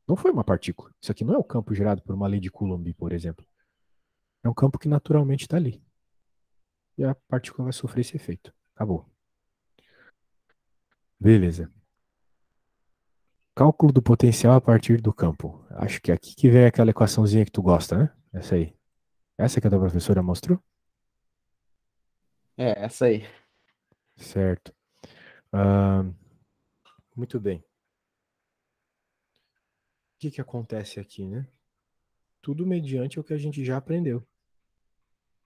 Não foi uma partícula. Isso aqui não é o campo gerado por uma lei de Coulomb, por exemplo. É um campo que naturalmente está ali. E a partícula vai sofrer esse efeito. Acabou. Beleza. Cálculo do potencial a partir do campo. Acho que é aqui que vem aquela equaçãozinha que tu gosta, né? Essa aí. Essa que a tua professora mostrou? É, essa aí. Certo. Ah, muito bem. O que que acontece aqui, né? Tudo mediante o que a gente já aprendeu.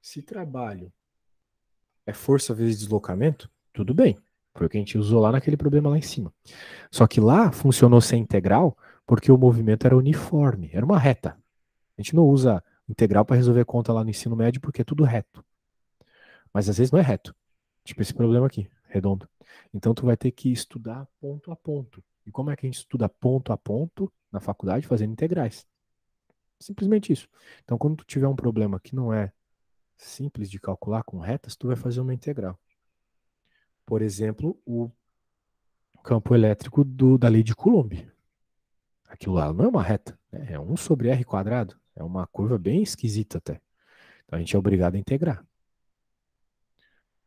Se trabalho é força vezes deslocamento, tudo bem. Foi o que a gente usou lá naquele problema lá em cima. Só que lá funcionou sem integral porque o movimento era uniforme, era uma reta. A gente não usa integral para resolver conta lá no ensino médio porque é tudo reto. Mas às vezes não é reto. Tipo esse problema aqui, redondo. Então tu vai ter que estudar ponto a ponto. E como é que a gente estuda ponto a ponto na faculdade? Fazendo integrais. Simplesmente isso. Então quando tu tiver um problema que não é simples de calcular com retas, tu vai fazer uma integral. Por exemplo, o campo elétrico da lei de Coulomb. Aquilo lá não é uma reta, né? É 1 sobre r quadrado. É uma curva bem esquisita até. Então a gente é obrigado a integrar.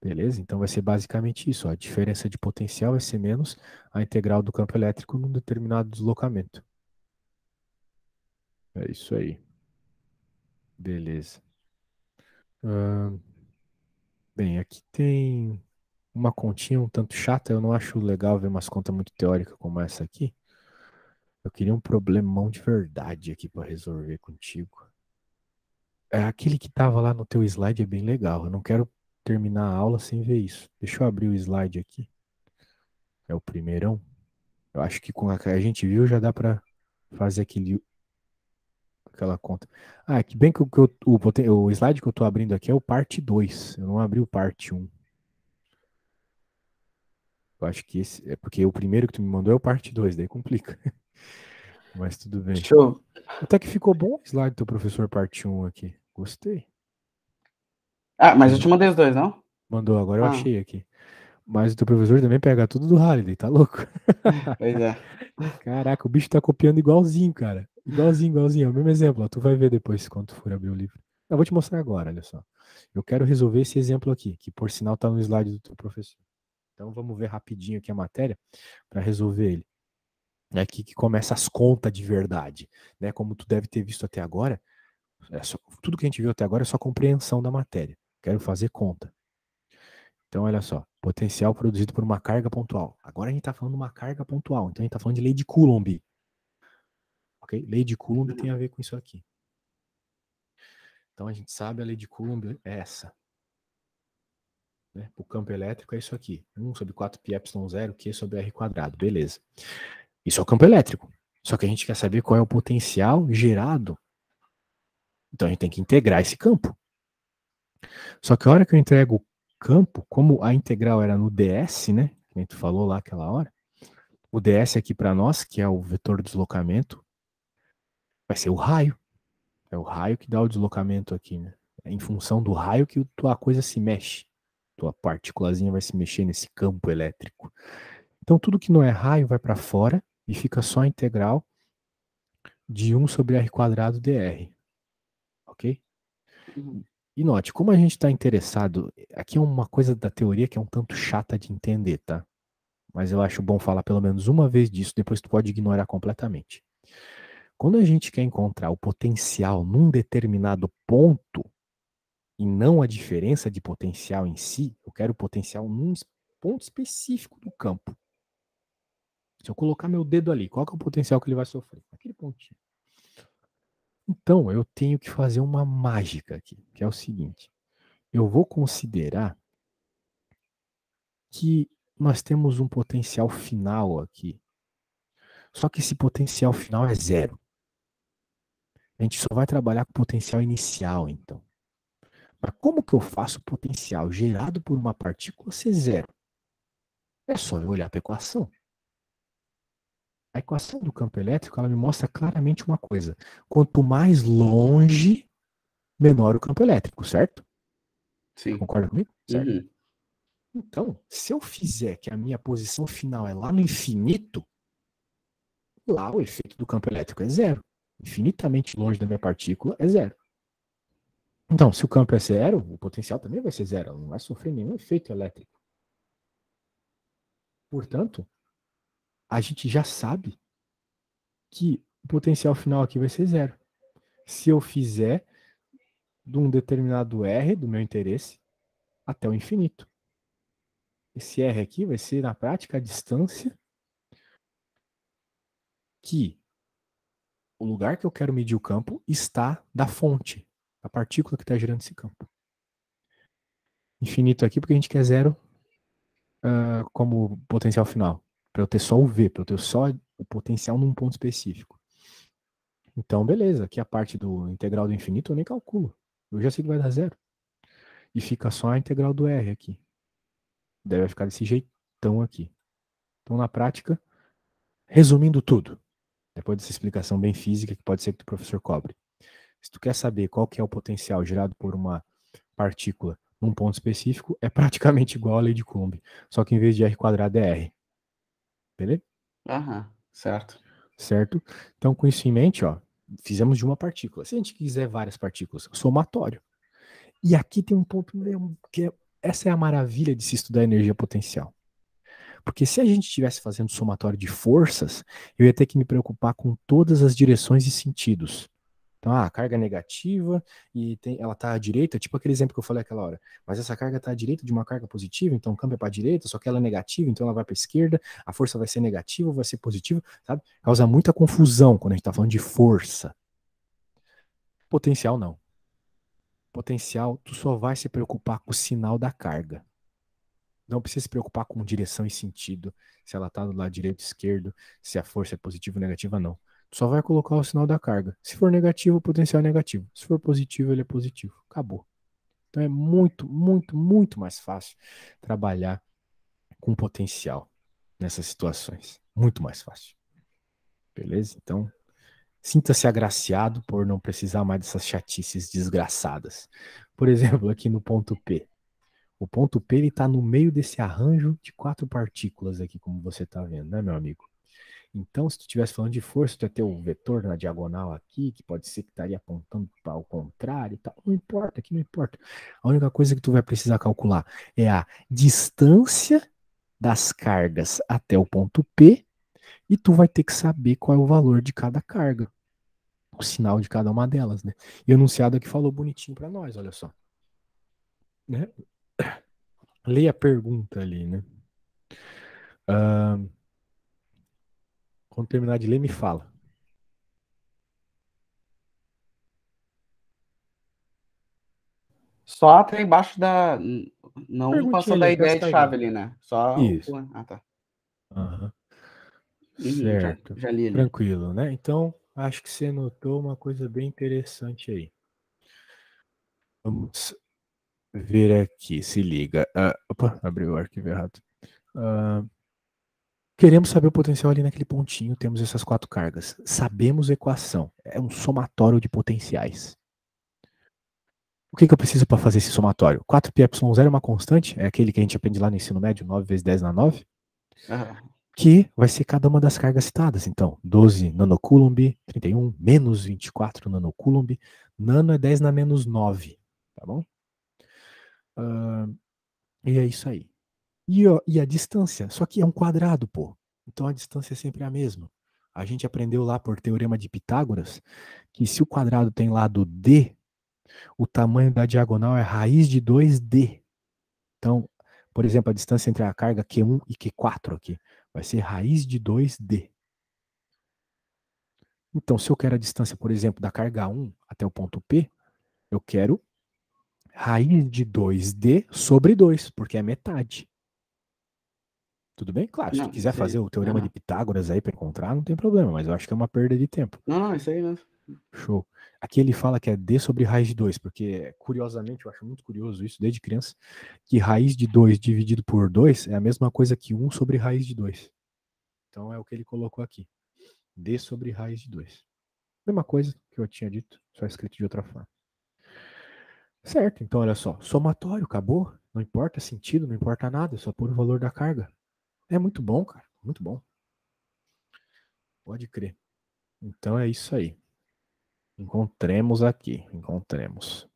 Beleza? Então vai ser basicamente isso. Ó. A diferença de potencial vai ser menos a integral do campo elétrico num determinado deslocamento. É isso aí. Beleza. Bem, aqui tem uma continha um tanto chata. Eu não acho legal ver umas contas muito teóricas como essa aqui. Eu queria um problemão de verdade aqui para resolver contigo. É, aquele que estava lá no teu slide é bem legal. Eu não quero terminar a aula sem ver isso. Deixa eu abrir o slide aqui. É o primeirão. Eu acho que com a que a gente viu já dá para fazer aquela conta. Ah, que bem que o slide que eu estou abrindo aqui é o parte 2. Eu não abri o parte 1. Eu acho que esse é porque o primeiro que tu me mandou é o parte 2, daí complica. Mas tudo bem. Show. Até que ficou bom o slide do teu professor parte 1 aqui. Gostei. Ah, mas eu Ele te mandei os dois, não? mandou, agora eu Ah, achei aqui. Mas o teu professor também pega tudo do Halliday, tá louco? pois é. Caraca, o bicho tá copiando igualzinho, cara. Igualzinho, igualzinho. É o mesmo exemplo, ó. Tu vai ver depois quando tu for abrir o livro. Eu vou te mostrar agora, olha só. Eu quero resolver esse exemplo aqui, que por sinal tá no slide do teu professor. Então vamos ver rapidinho aqui a matéria para resolver ele. É aqui que começa as contas de verdade, né? Como tu deve ter visto até agora, tudo que a gente viu até agora é só compreensão da matéria. Quero fazer conta. Então, olha só, potencial produzido por uma carga pontual. Agora a gente está falando de uma carga pontual, então a gente está falando de lei de Coulomb. Ok? Lei de Coulomb tem a ver com isso aqui. Então a gente sabe a lei de Coulomb é essa. Né? O campo elétrico é isso aqui. 1 sobre 4 πε0 Q sobre R quadrado. Beleza. Isso é o campo elétrico. Só que a gente quer saber qual é o potencial gerado. Então a gente tem que integrar esse campo. Só que a hora que eu entrego o campo, como a integral era no ds, né? Que a gente falou lá aquela hora, o ds aqui para nós, que é o vetor de deslocamento, vai ser o raio. É o raio que dá o deslocamento aqui, né? É em função do raio que tua coisa se mexe. Tua partículazinha vai se mexer nesse campo elétrico. Então tudo que não é raio vai para fora e fica só a integral de 1 sobre r quadrado dr. Ok? Uhum. E note, como a gente está interessado, aqui é uma coisa da teoria que é um tanto chata de entender, tá? Mas eu acho bom falar pelo menos uma vez disso, depois tu pode ignorar completamente. Quando a gente quer encontrar o potencial num determinado ponto, e não a diferença de potencial em si, eu quero o potencial num ponto específico do campo. Se eu colocar meu dedo ali, qual que é o potencial que ele vai sofrer? Aquele pontinho. Então, eu tenho que fazer uma mágica aqui, que é o seguinte. Eu vou considerar que nós temos um potencial final aqui. Só que esse potencial final é zero. A gente só vai trabalhar com potencial inicial, então. Mas como que eu faço o potencial gerado por uma partícula ser zero? É só eu olhar para a equação. A equação do campo elétrico, ela me mostra claramente uma coisa. Quanto mais longe, menor o campo elétrico, certo? Sim. Concorda comigo? Certo. Uhum. Então, se eu fizer que a minha posição final é lá no infinito, lá o efeito do campo elétrico é zero. Infinitamente longe da minha partícula é zero. Então, se o campo é zero, o potencial também vai ser zero. Ela não vai sofrer nenhum efeito elétrico. Portanto, a gente já sabe que o potencial final aqui vai ser zero. Se eu fizer de um determinado R do meu interesse até o infinito. Esse R aqui vai ser, na prática, a distância que o lugar que eu quero medir o campo está da fonte, a partícula que está gerando esse campo. Infinito aqui porque a gente quer zero como potencial final. Para eu ter só o V, para eu ter só o potencial num ponto específico. Então, beleza, aqui a parte do integral do infinito eu nem calculo. Eu já sei que vai dar zero. E fica só a integral do R aqui. Deve ficar desse jeitão aqui. Então, na prática, resumindo tudo, depois dessa explicação bem física que pode ser que o professor cobre. Se tu quer saber qual que é o potencial gerado por uma partícula num ponto específico, é praticamente igual à lei de Coulomb, só que em vez de R quadrado é R. Beleza? Aham, certo. Certo? Então, com isso em mente, ó, fizemos de uma partícula. Se a gente quiser várias partículas, somatório. E aqui tem um ponto que essa é a maravilha de se estudar energia potencial. Porque se a gente estivesse fazendo somatório de forças, eu ia ter que me preocupar com todas as direções e sentidos. Então, a carga negativa e ela está à direita, tipo aquele exemplo que eu falei aquela hora. Mas essa carga está à direita de uma carga positiva, então o campo é para a direita, só que ela é negativa, então ela vai para a esquerda, a força vai ser negativa, vai ser positiva, sabe? Causa muita confusão quando a gente está falando de força. Potencial não. Potencial, tu só vai se preocupar com o sinal da carga. Não precisa se preocupar com direção e sentido, se ela está do lado direito ou esquerdo, se a força é positiva ou negativa, não. Tu só vai colocar o sinal da carga. Se for negativo, o potencial é negativo. Se for positivo, ele é positivo. Acabou. Então é muito, muito, muito mais fácil trabalhar com potencial nessas situações. Muito mais fácil. Beleza? Então, sinta-se agraciado por não precisar mais dessas chatices desgraçadas. Por exemplo, aqui no ponto P. O ponto P ele está no meio desse arranjo de 4 partículas aqui, como você está vendo, né, meu amigo? Então, se tu estivesse falando de força, tu ia ter o vetor na diagonal aqui, que pode ser que estaria apontando para o contrário e tal. Não importa, aqui não importa. A única coisa que tu vai precisar calcular é a distância das cargas até o ponto P e tu vai ter que saber qual é o valor de cada carga, o sinal de cada uma delas, né? E o enunciado aqui falou bonitinho para nós, olha só. Né? Leia a pergunta ali, né? Quando terminar de ler, me fala. Só até embaixo da... Não Perguntinha passou ali da até as ideia de chave carguinhas. ali, né? Só o... Isso. Ah, tá. Aham. Uhum, já, Certo. já li ali. Tranquilo, né? Então, acho que você notou uma coisa bem interessante aí. Vamos ver aqui, se liga. Opa, abriu o arquivo errado. Ah, queremos saber o potencial ali naquele pontinho, temos essas 4 cargas. Sabemos a equação, é um somatório de potenciais. O que eu preciso para fazer esse somatório? 4πε0 é uma constante, é aquele que a gente aprende lá no ensino médio, 9 vezes 10 na 9, Aham. que vai ser cada uma das cargas citadas. Então, 12 nanocoulomb, 31 menos 24 nanocoulomb, nano é 10 na menos 9, tá bom? E é isso aí. E a distância, só que é um quadrado, pô. Então a distância é sempre a mesma. A gente aprendeu lá por teorema de Pitágoras que se o quadrado tem lado d, o tamanho da diagonal é raiz de 2d. Então, por exemplo, a distância entre a carga Q1 e Q4 aqui vai ser raiz de 2d. Então, se eu quero a distância, por exemplo, da carga 1 até o ponto P, eu quero raiz de 2d sobre 2, porque é metade. Tudo bem? Claro, se tu Não, quiser isso fazer aí. o teorema de Aham. Pitágoras aí para encontrar, não tem problema, mas eu acho que é uma perda de tempo. Não, não, isso aí mesmo. Show. Aqui ele fala que é d sobre raiz de 2, porque curiosamente, eu acho muito curioso isso desde criança, que raiz de 2 dividido por 2 é a mesma coisa que 1 sobre raiz de 2. Então é o que ele colocou aqui. D sobre raiz de 2. Mesma coisa que eu tinha dito, só escrito de outra forma. Certo, então olha só, somatório, acabou. Não importa sentido, não importa nada, é só pôr o valor da carga. É muito bom, cara, muito bom. Pode crer. Então é isso aí. Encontremos aqui, encontremos.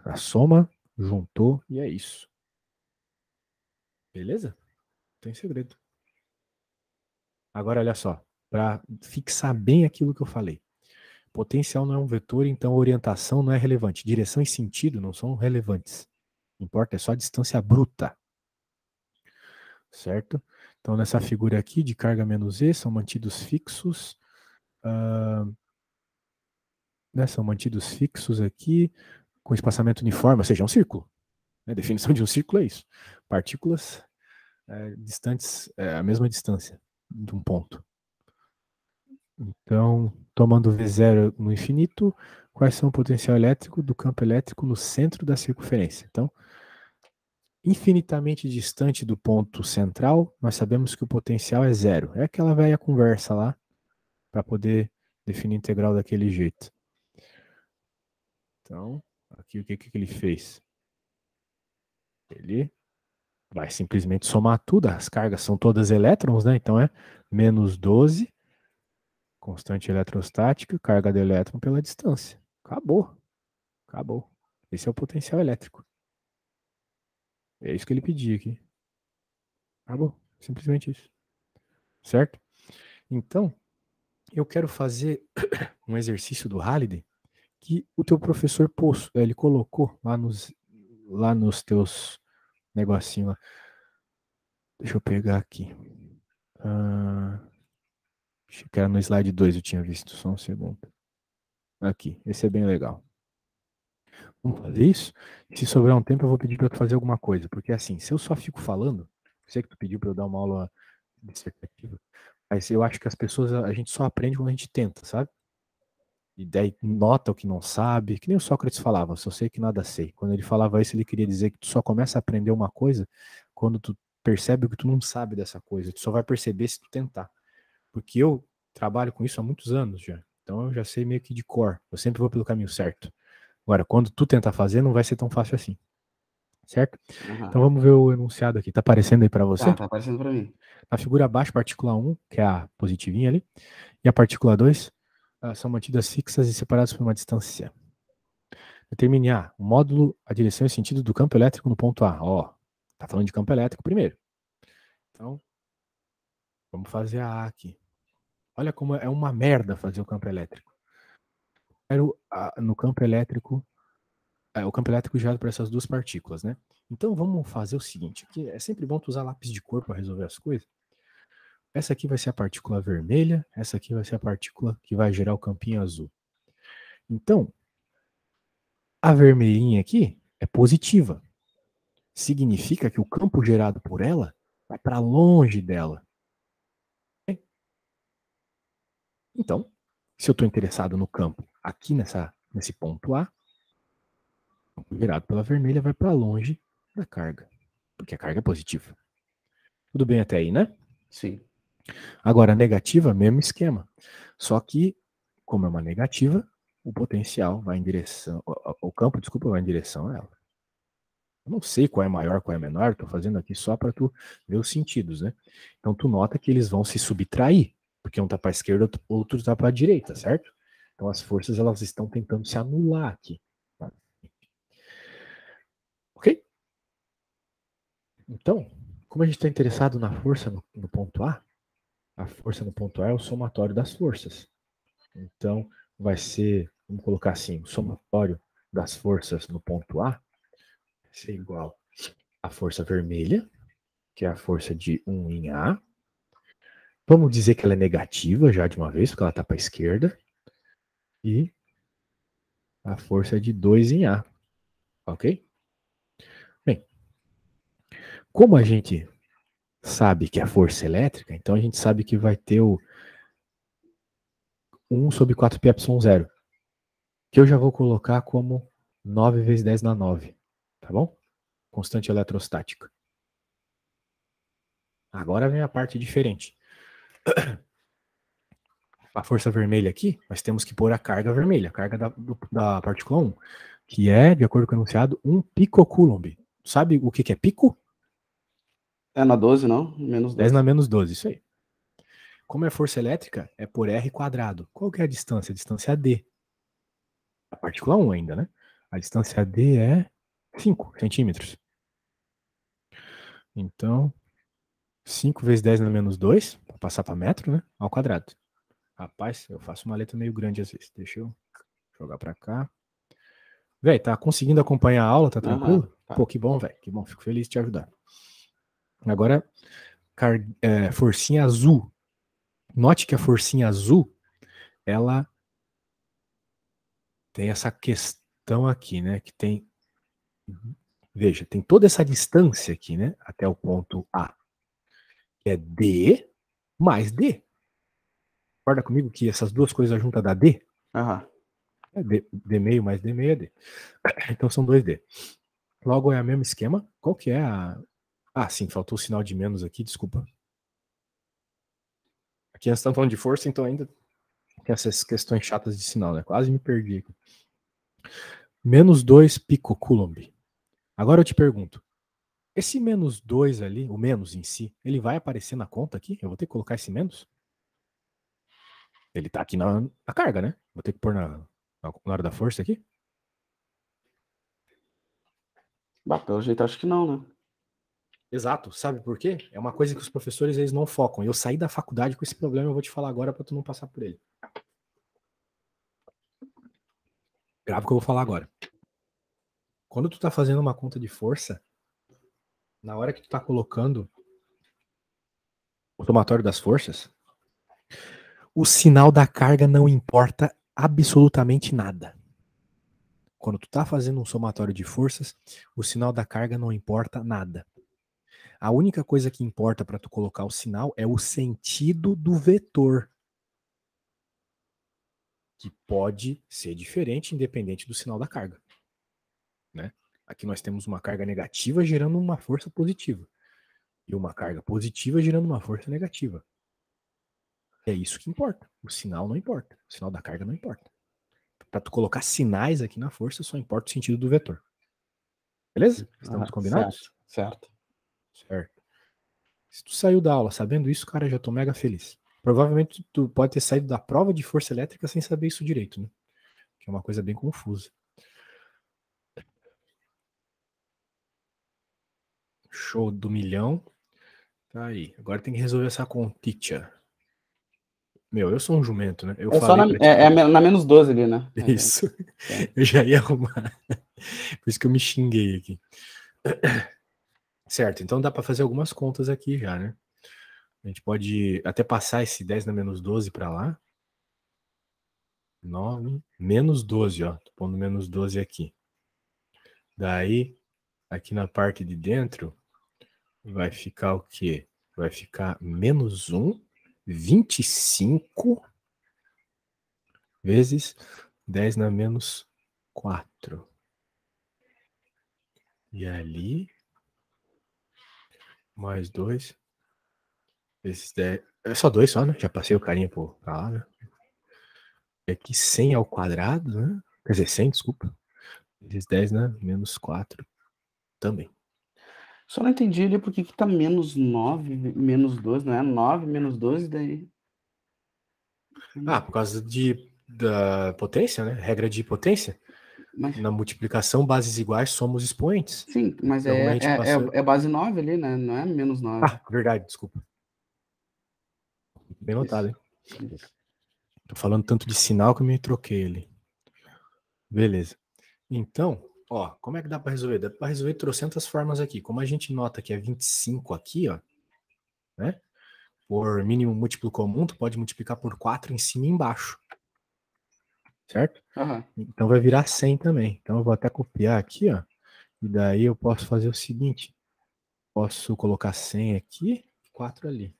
A soma, juntou e é isso. Beleza? Tem segredo. Agora olha só, para fixar bem aquilo que eu falei. Potencial não é um vetor, então orientação não é relevante. Direção e sentido não são relevantes. O que importa é só a distância bruta. Certo? Então nessa figura aqui de carga menos E são mantidos fixos. São mantidos fixos aqui com espaçamento uniforme, ou seja, é um círculo. A definição de um círculo é isso. Partículas distantes, a mesma distância de um ponto. Então, tomando V0 no infinito, quais são o potencial elétrico do campo elétrico no centro da circunferência? Então, infinitamente distante do ponto central, nós sabemos que o potencial é zero. É aquela velha conversa lá, para poder definir integral daquele jeito. Então, aqui o que ele fez? Ele vai simplesmente somar tudo, as cargas são todas elétrons, né? Então é menos 12, constante eletrostática, carga de elétron pela distância. Acabou. Acabou. Esse é o potencial elétrico. É isso que ele pedia aqui. Acabou. Simplesmente isso. Certo? Então, eu quero fazer um exercício do Halliday que o teu professor pôs, ele colocou lá nos teus negocinhos lá. Deixa eu pegar aqui. Acho que era no slide 2 eu tinha visto, só um segundo. Aqui, esse é bem legal. Vamos fazer isso? Se sobrar um tempo, eu vou pedir para tu fazer alguma coisa, porque assim, se eu só fico falando, sei que tu pediu para eu dar uma aula dissertativa, mas eu acho que as pessoas, a gente só aprende quando a gente tenta, sabe? E daí nota o que não sabe, que nem o Sócrates falava, só sei que nada sei. Quando ele falava isso, ele queria dizer que tu só começa a aprender uma coisa quando tu percebe que tu não sabe dessa coisa, tu só vai perceber se tu tentar. Porque eu trabalho com isso há muitos anos já, então eu já sei meio que de cor, eu sempre vou pelo caminho certo. Agora, quando tu tentar fazer, não vai ser tão fácil assim, certo? Então Aham. vamos ver o enunciado aqui. Tá aparecendo aí para você? Tá aparecendo pra mim. Na figura abaixo, partícula 1, que é a positivinha ali, e a partícula 2 são mantidas fixas e separadas por uma distância. Determine o módulo, a direção e o sentido do campo elétrico no ponto A. Ó, tá falando de campo elétrico primeiro. Então, vamos fazer a A aqui. Olha como é uma merda fazer o campo elétrico. Quero no campo elétrico, o campo elétrico gerado por essas duas partículas, né? Então vamos fazer o seguinte, aqui é sempre bom tu usar lápis de cor para resolver as coisas. Essa aqui vai ser a partícula vermelha, essa aqui vai ser a partícula que vai gerar o campinho azul. Então, a vermelhinha aqui é positiva. Significa que o campo gerado por ela vai para longe dela. Então, se eu estou interessado no campo aqui nesse ponto A, o campo gerado pela vermelha vai para longe da carga, porque a carga é positiva. Tudo bem até aí, né? Sim. Agora, a negativa, mesmo esquema. Só que, como é uma negativa, o potencial vai em direção, o campo, desculpa, vai em direção a ela. Eu não sei qual é maior, qual é menor, estou fazendo aqui só para tu ver os sentidos, né? Então tu nota que eles vão se subtrair, porque um está para a esquerda, outro está para a direita, certo? Então as forças elas estão tentando se anular aqui. Tá? Ok? Então, como a gente está interessado na força no ponto a força no ponto A é o somatório das forças. Então, vai ser, vamos colocar assim, o somatório das forças no ponto A vai ser igual à força vermelha, que é a força de 1 em A. Vamos dizer que ela é negativa já de uma vez, porque ela está para a esquerda. E a força é de 2 em A. Ok? Bem, como a gente sabe que é a força elétrica, então a gente sabe que vai ter o 1 sobre 4πε0, que eu já vou colocar como 9 vezes 10 na 9. Tá bom? Constante eletrostática. Agora vem a parte diferente. A força vermelha aqui, nós temos que pôr a carga vermelha, a carga da partícula 1, que é, de acordo com o enunciado, 1 picocoulomb. Sabe o que é pico? É na 12, não? Menos 10 na 12. menos 12, isso aí. Como é força elétrica, é por R quadrado. Qual que é a distância? A distância D. A partícula 1 ainda, né? A distância D é 5 centímetros. Então, 5 vezes 10 na menos 2, para passar para metro, né? Ao quadrado. Rapaz, eu faço uma letra meio grande às vezes. Deixa eu jogar para cá. Véi, tá conseguindo acompanhar a aula? Tá tranquilo? Tá. Pô, que bom, velho. Que bom, fico feliz de te ajudar. Agora, forcinha azul. Note que a forcinha azul, ela tem essa questão aqui, né? Que tem. Veja, tem toda essa distância aqui, né? Até o ponto A. Que é D mais D. Concorda comigo que essas duas coisas juntas dá D? Aham. É D meio mais D meio é D. Então são 2D. Logo é o mesmo esquema. Qual que é a. Ah, sim, faltou o sinal de menos aqui, desculpa. Aqui nós estamos falando de força, então ainda tem essas questões chatas de sinal, né? Quase me perdi aqui. Menos 2 picocoulomb. Agora eu te pergunto, esse menos 2 ali, o menos em si, ele vai aparecer na conta aqui? Eu vou ter que colocar esse menos? Ele tá aqui na carga, né? Vou ter que pôr na hora da força aqui? Bah, pelo jeito acho que não, né? Exato. Sabe por quê? É uma coisa que os professores eles não focam. Eu saí da faculdade com esse problema, eu vou te falar agora para tu não passar por ele. Grava o que eu vou falar agora. Quando tu tá fazendo uma conta de força, na hora que tu tá colocando o somatório das forças, o sinal da carga não importa absolutamente nada. Quando tu tá fazendo um somatório de forças, o sinal da carga não importa nada. A única coisa que importa para tu colocar o sinal é o sentido do vetor, que pode ser diferente independente do sinal da carga, né? Aqui nós temos uma carga negativa gerando uma força positiva e uma carga positiva gerando uma força negativa. É isso que importa. O sinal não importa. O sinal da carga não importa. Para tu colocar sinais aqui na força, só importa o sentido do vetor. Beleza? Estamos combinados? Certo. Certo. Se tu saiu da aula sabendo isso, cara, já tô mega feliz. Provavelmente tu pode ter saído da prova de força elétrica sem saber isso direito, né? Que é uma coisa bem confusa. Show do milhão. Tá aí. Agora tem que resolver essa continha. Meu, eu sou um jumento, né? Eu É só falei pra ti. na menos 12 ali, né? Isso. Eu já ia arrumar. Por isso que eu me xinguei aqui. Certo, então dá pra fazer algumas contas aqui já, né? A gente pode até passar esse 10 na menos 12 pra lá. 9, menos 12, ó. Tô pondo menos 12 aqui. Daí, aqui na parte de dentro, vai ficar o quê? Vai ficar menos 1, 25 vezes 10 na menos 4. E ali, mais 2 vezes 10. É só 2 só, né? Já passei o carinha pra lá, né? E aqui 100 ao quadrado, né? Quer dizer, 100, desculpa. Vezes 10, né? Menos 4 também. Só não entendi ali por que que tá menos 9, menos 2, não é 9 menos 12, daí. Por causa da potência, né? Regra de potência. Mas, Na multiplicação, bases iguais, somos expoentes. sim, mas Então, como a gente passou. é base 9 ali, né? Não é menos 9. Verdade, desculpa. Bem notado, Isso. hein? Tô falando tanto de sinal que eu me troquei ali. Beleza. Então, ó, como é que dá para resolver? Dá para resolver de trocentas formas aqui. Como a gente nota que é 25 aqui, ó, né? Por mínimo múltiplo comum, tu pode multiplicar por 4 em cima e embaixo. Certo? Aham. Então vai virar 100 também. Então eu vou até copiar aqui, ó. E daí eu posso fazer o seguinte. Posso colocar 100 aqui e 4 ali.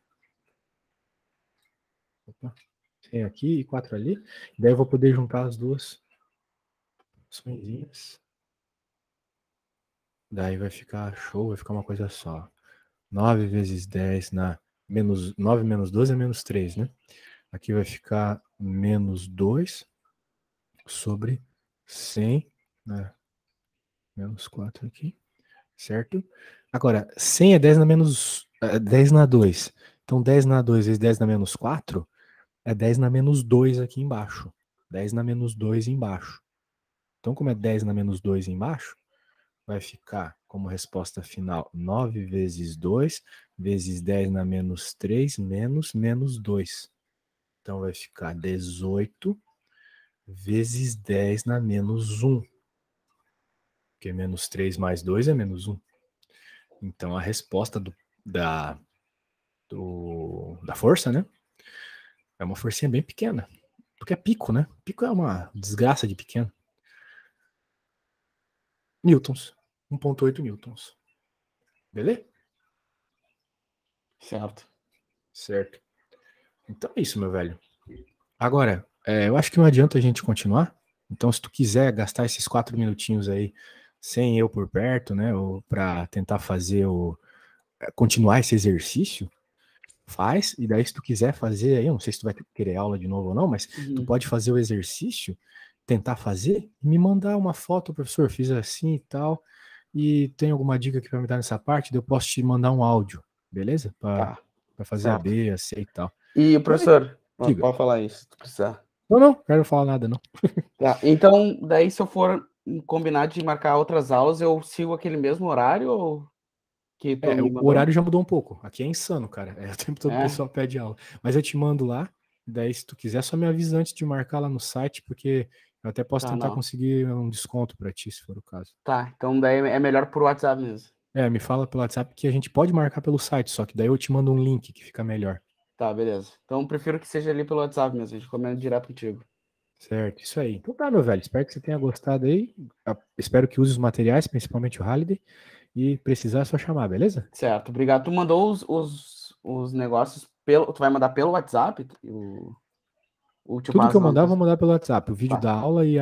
Opa. 100 aqui e 4 ali. E daí eu vou poder juntar as duas açõezinhas. Daí vai ficar show, vai ficar uma coisa só. 9 vezes 10 na menos 9 menos 12 é menos 3, né? Aqui vai ficar menos 2 sobre 100, né? Menos 4 aqui, certo? Agora, 100 é 10 na menos 10 na 2. Então 10 na 2 vezes 10 na menos 4 é 10 na menos 2 aqui embaixo. 10 na menos 2 embaixo. Então, como é 10 na menos 2 embaixo, vai ficar como resposta final 9 vezes 2 vezes 10 na menos 3 menos menos 2. Então vai ficar 18 vezes 10 na menos 1. Porque menos 3 mais 2 é menos 1. Então a resposta da força, né? É uma forcinha bem pequena. Porque é pico, né? Pico é uma desgraça de pequeno. Newtons. 1,8 newtons. Beleza? Certo. Certo. Então é isso, meu velho. Agora, eu acho que não adianta a gente continuar. Então, se tu quiser gastar esses 4 minutinhos aí sem eu por perto, né? Ou para tentar fazer continuar esse exercício, faz. E daí, se tu quiser fazer aí, eu não sei se tu vai querer aula de novo ou não, mas tu pode fazer o exercício, tentar fazer e me mandar uma foto, professor, fiz assim e tal. E tem alguma dica que vai me dar nessa parte? Eu posso te mandar um áudio, beleza? Para fazer a Certo. B, a C e tal. E, professor, Diga. pode falar isso, se tu precisar. Não quero falar nada, não. Tá, então, daí se eu for combinar de marcar outras aulas, eu sigo aquele mesmo horário ou que tu me O mandou? horário já mudou um pouco. Aqui é insano, cara. O tempo todo o É, pessoal pede aula. Mas eu te mando lá. Daí, se tu quiser, só me avisa antes de marcar lá no site, porque eu até posso tá, tentar não. conseguir um desconto pra ti, se for o caso. Tá, então daí é melhor por WhatsApp mesmo. Me fala pelo WhatsApp que a gente pode marcar pelo site, só que daí eu te mando um link que fica melhor. Tá, beleza. Então prefiro que seja ali pelo WhatsApp mesmo, a gente combina direto contigo. Certo, isso aí. Então tá, meu velho. Espero que você tenha gostado aí. Espero que use os materiais, principalmente o Halliday. E precisar é só chamar, beleza? Certo, obrigado. Tu mandou os negócios pelo. Tu vai mandar pelo WhatsApp? O tipo Tudo que as eu mandar, eu vou aulas. mandar pelo WhatsApp. O vídeo Tá. da aula e